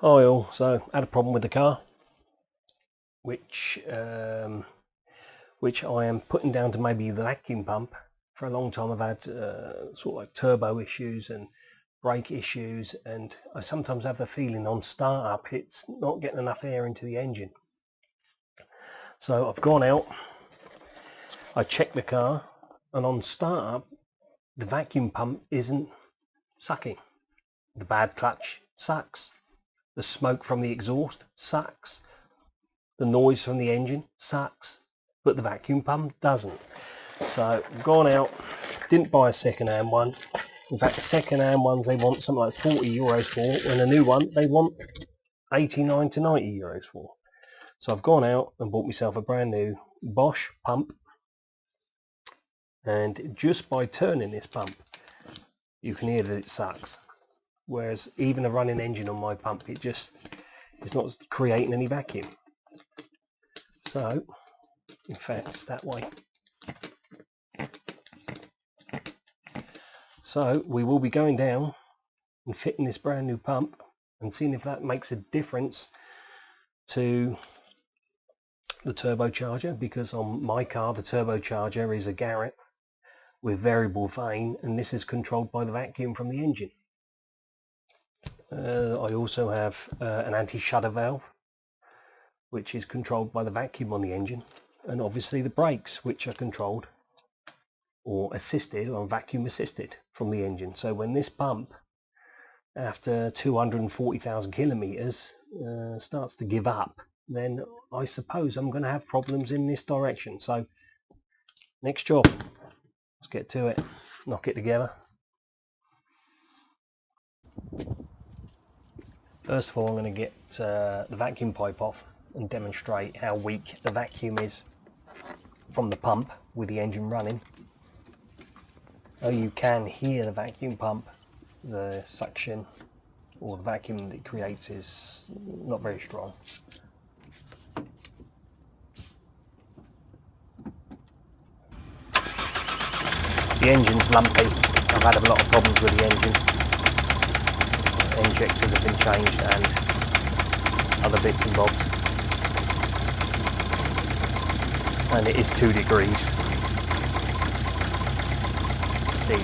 oil. So I had a problem with the car, which I am putting down to maybe the vacuum pump. For a long time I've had sort of like turbo issues and brake issues, and I sometimes have the feeling on start-up it's not getting enough air into the engine. So I've gone out, I checked the car, and on start-up the vacuum pump isn't sucking. The bad clutch sucks, the smoke from the exhaust sucks, the noise from the engine sucks, but the vacuum pump doesn't. So I've gone out, didn't buy a second-hand one. In fact, the second-hand ones they want something like 40 euros for, when a new one they want 89 to 90 euros for. So I've gone out and bought myself a brand new Bosch pump, and just by turning this pump you can hear that it sucks. Whereas even a running engine on my pump, it's not creating any vacuum. So in fact it's that way. So we will be going down and fitting this brand new pump and seeing if that makes a difference to the turbocharger, because on my car the turbocharger is a Garrett with variable vane, and this is controlled by the vacuum from the engine. I also have an anti-shudder valve which is controlled by the vacuum on the engine, and obviously the brakes, which are controlled or assisted or vacuum assisted from the engine. So when this pump after 240,000 kilometers starts to give up, then I suppose I'm going to have problems in this direction. So next job, let's get to it, knock it together. First of all, I'm going to get the vacuum pipe off and demonstrate how weak the vacuum is from the pump with the engine running. Oh, you can hear the vacuum pump, the suction or the vacuum that it creates is not very strong. The engine's lumpy. I've had a lot of problems with the engine. Injectors have been changed and other bits and bobs. And it is 2 degrees C.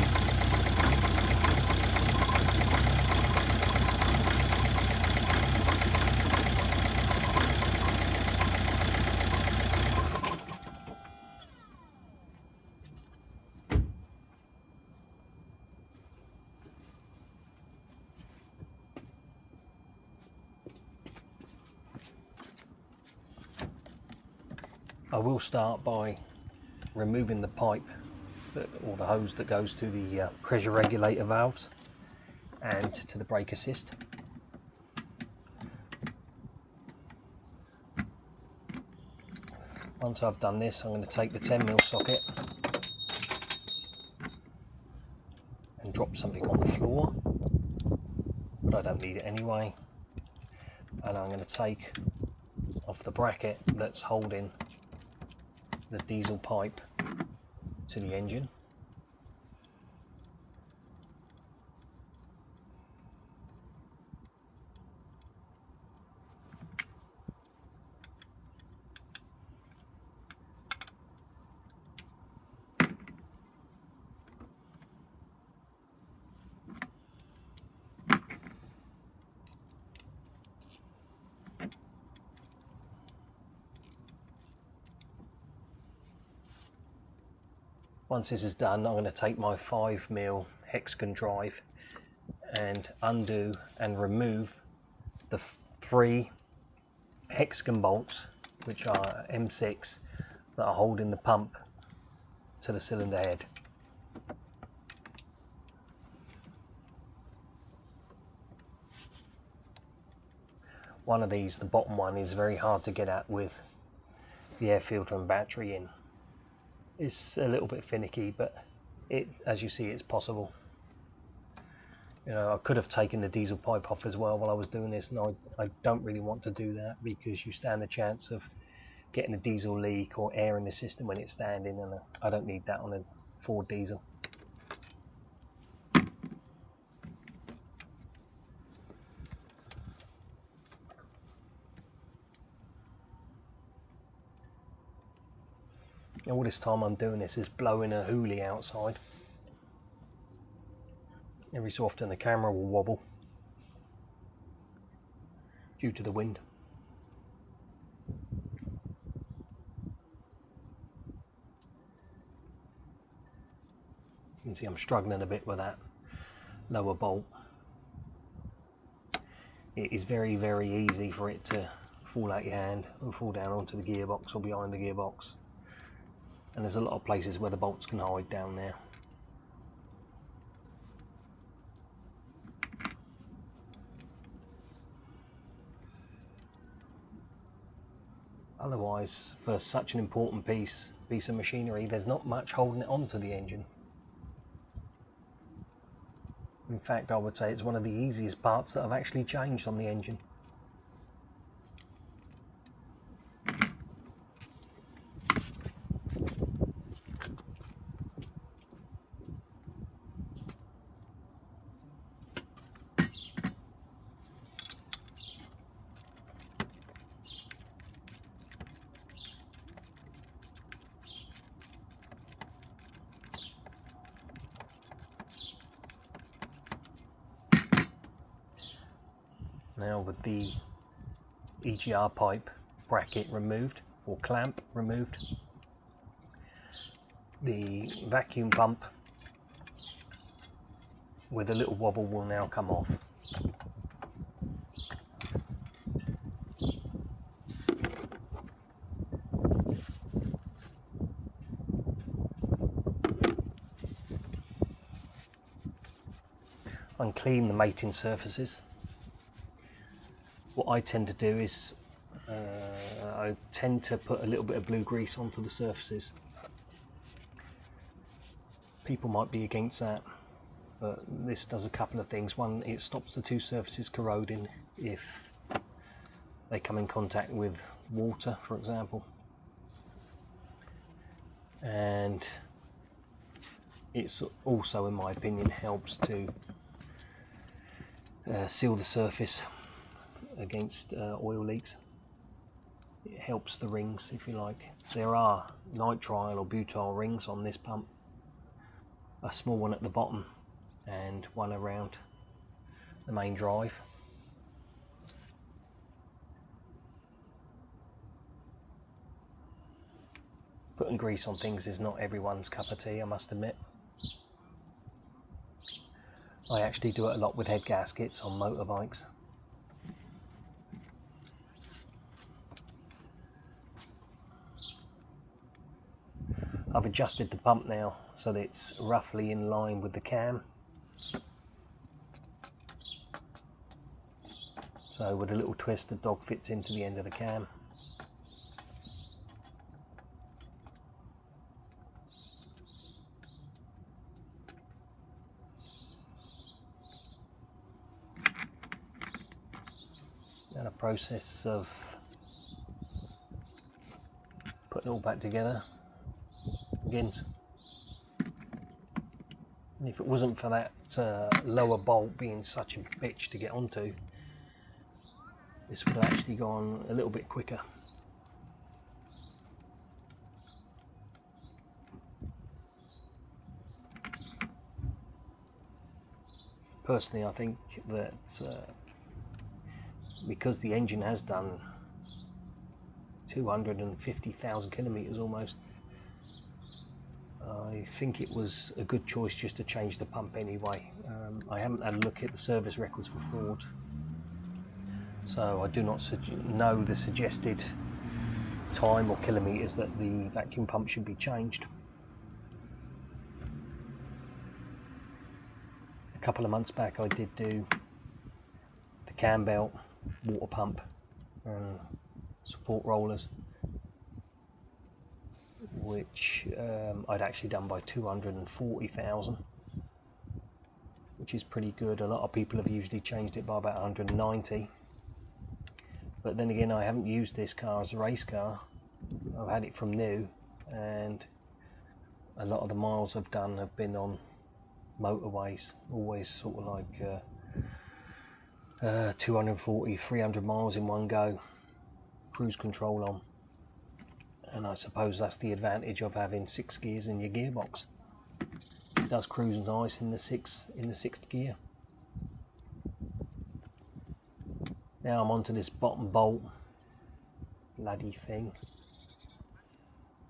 I will start by removing the pipe or the hose that goes to the pressure regulator valves and to the brake assist. Once I've done this, I'm going to take the 10mm socket and drop something on the floor, but I don't need it anyway. And I'm going to take off the bracket that's holding the diesel pipe to the engine. Once this is done, I'm going to take my 5mm hexagon drive and undo and remove the 3 hexagon bolts, which are M6, that are holding the pump to the cylinder head. One of these, the bottom one, is very hard to get at with the air filter and battery in. It's a little bit finicky, but as you see, it's possible. You know, I could have taken the diesel pipe off as well while I was doing this, and I don't really want to do that because you stand the chance of getting a diesel leak or air in the system when it's standing, and I don't need that on a Ford diesel. all this time I'm doing this is blowing a hoolie outside. Every so often the camera will wobble due to the wind. You can see I'm struggling a bit with that lower bolt. It is very, very easy for it to fall out your hand or fall down onto the gearbox or behind the gearbox. And there's a lot of places where the bolts can hide down there. Otherwise, for such an important piece of machinery, there's not much holding it onto the engine. In fact, I would say it's one of the easiest parts that I've actually changed on the engine. Now with the EGR pipe bracket removed, or clamp removed, the vacuum pump with a little wobble will now come off. Unclean the mating surfaces. What I tend to do is I tend to put a little bit of blue grease onto the surfaces. People might be against that, but this does a couple of things. One, it stops the two surfaces corroding if they come in contact with water, for example, and it's also, in my opinion, helps to seal the surface against oil leaks. It helps the rings, if you like. There are nitrile or butyl rings on this pump, a small one at the bottom and one around the main drive. Putting grease on things is not everyone's cup of tea, I must admit. I actually do it a lot with head gaskets on motorbikes. I've adjusted the pump now so that it's roughly in line with the cam. So with a little twist, the dog fits into the end of the cam. And a process of putting it all back together. Again, if it wasn't for that lower bolt being such a bitch to get onto, this would have actually gone a little bit quicker. Personally, I think that because the engine has done 250,000 kilometers almost, I think it was a good choice just to change the pump anyway. I haven't had a look at the service records for Ford, so I do not know the suggested time or kilometers that the vacuum pump should be changed. A couple of months back I did do the cam belt, water pump and support rollers, which I'd actually done by 240,000, which is pretty good. A lot of people have usually changed it by about 190, but then again, I haven't used this car as a race car. I've had it from new, and a lot of the miles I've done have been on motorways, always sort of like 240, 300 miles in one go, cruise control on, And I suppose that's the advantage of having 6 gears in your gearbox. It does cruise nice in the sixth gear. Now I'm onto this bottom bolt bloody thing.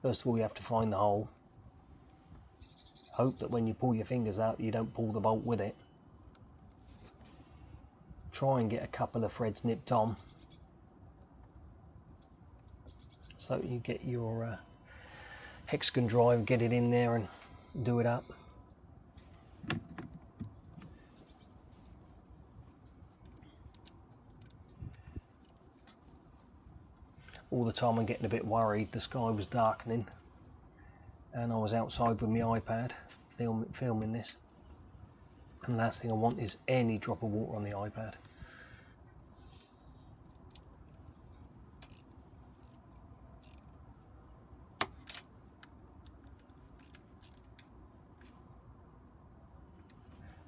First of all, you have to find the hole. Hope that when you pull your fingers out, you don't pull the bolt with it. Try and get a couple of threads nipped on, so you get your hexagon drive, get it in there and do it up. All the time I'm getting a bit worried. The sky was darkening and I was outside with my iPad filming this, and the last thing I want is any drop of water on the iPad.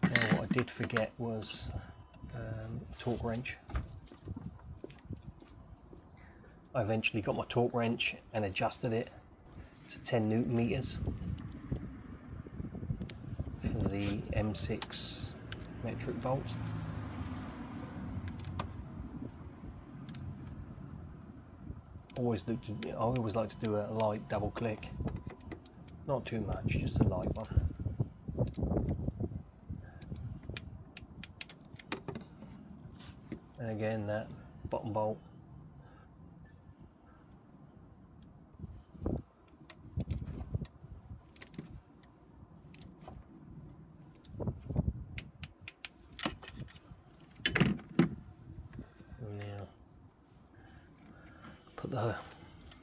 Now what I did forget was torque wrench. I eventually got my torque wrench and adjusted it to 10 Newton meters for the M6 metric bolts. I always like to do a light double click, not too much, just a light one. And again, that bottom bolt. Now, put the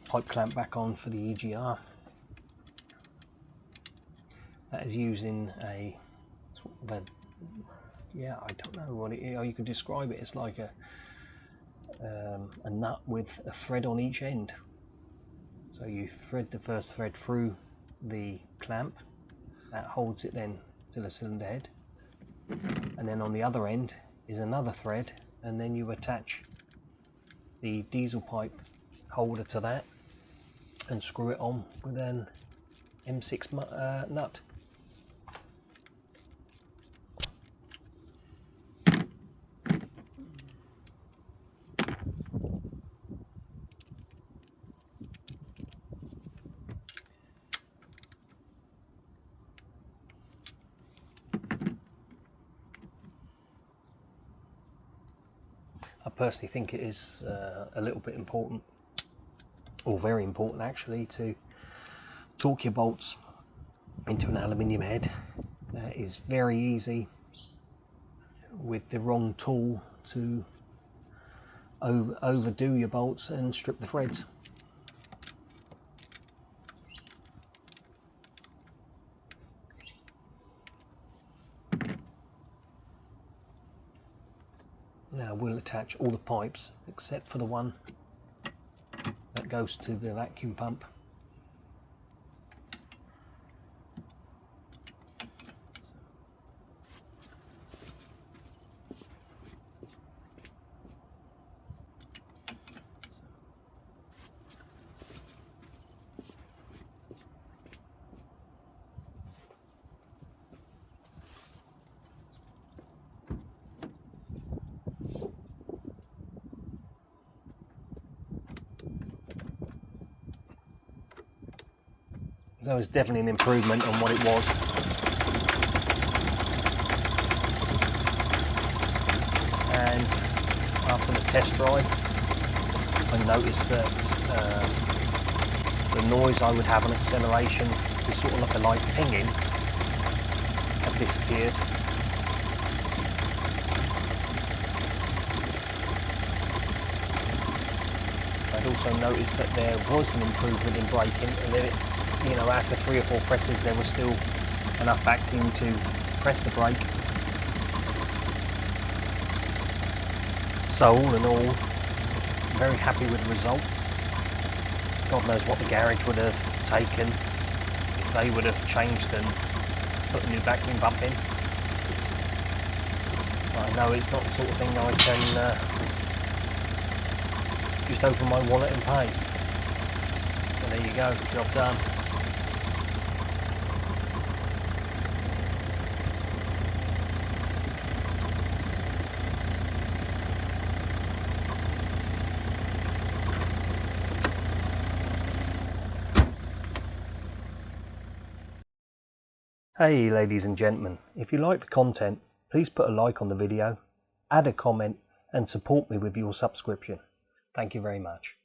pipe clamp back on for the EGR. That is using a sort of a, yeah, I don't know what it is, how you could describe it. It's like a nut with a thread on each end. So you thread the first thread through the clamp, that holds it then to the cylinder head, and then on the other end is another thread, and then you attach the diesel pipe holder to that and screw it on with an M6 nut. I personally think it is a little bit important, or very important actually, to torque your bolts into an aluminium head. It is very easy with the wrong tool to overdo your bolts and strip the threads. Now we'll attach all the pipes except for the one that goes to the vacuum pump. So it's definitely an improvement on what it was. And after the test drive, I noticed that the noise I would have on acceleration, the sort of like a light pinging, had disappeared. I'd also noticed that there was an improvement in braking, and then you know, after 3 or 4 presses there was still enough vacuum to press the brake. So all in all, very happy with the result. God knows what the garage would have taken if they would have changed and put a new vacuum pump in. I know it's not the sort of thing I can just open my wallet and pay. So there There you go, job done. Hey ladies and gentlemen, if you like the content, please put a like on the video, add a comment and support me with your subscription. Thank you very much.